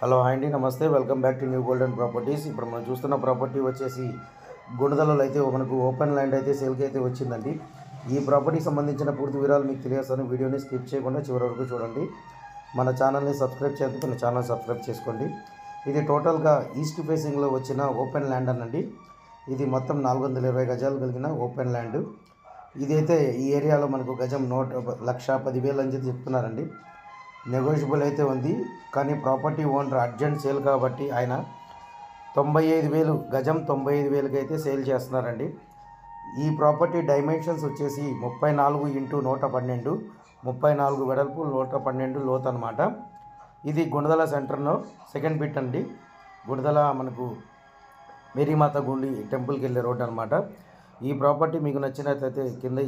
Hello hi అండి, నమస్తే. Welcome back to new golden properties. ఇప్పుడు మనం చూస్తున్న ప్రాపర్టీ వచ్చేసి గుణదలలో అయితే మనకు ఓపెన్ ల్యాండ్ అయితే సేల్కి అయితే వచ్చిందండి. ఈ ప్రాపర్టీకి సంబంధించిన పూర్తి వివరాలు మీకు తెలియజేస్తాను. వీడియోని స్కిప్ చేయకుండా చివరి వరకు చూడండి. మన ఛానల్ని సబ్స్క్రైబ్ చేయండి, మన ఛానల్ సబ్స్క్రైబ్ చేసుకోండి. ఇది టోటల్గా ఈస్ట్ ఫేసింగ్లో వచ్చిన ఓపెన్ ల్యాండ్ అనండి. ఇది మొత్తం 420 గజాలు కలిగిన ఓపెన్ ల్యాండ్. ఇదైతే ఈ ఏరియాలో మనకు గజం 1,10,10,000 అని చెప్పి చెప్తున్నారండి. నెగోషియబుల్ అయితే ఉంది, కానీ ప్రాపర్టీ ఓనర్ అర్జెంట్ సేల్ కాబట్టి ఆయన 95,000 గజం 95,000కి అయితే సేల్ చేస్తున్నారండి. ఈ ప్రాపర్టీ డైమెన్షన్స్ వచ్చేసి 34x112, 34 వెడల్పు 112 లోతు అనమాట. ఇది గుణదల సెంటర్లో సెకండ్ బిట్ అండి. గుణదల మనకు మేరీమాత గుండి టెంపుల్కి వెళ్ళే రోడ్ అనమాట. ఈ ప్రాపర్టీ మీకు నచ్చినట్లయితే కింద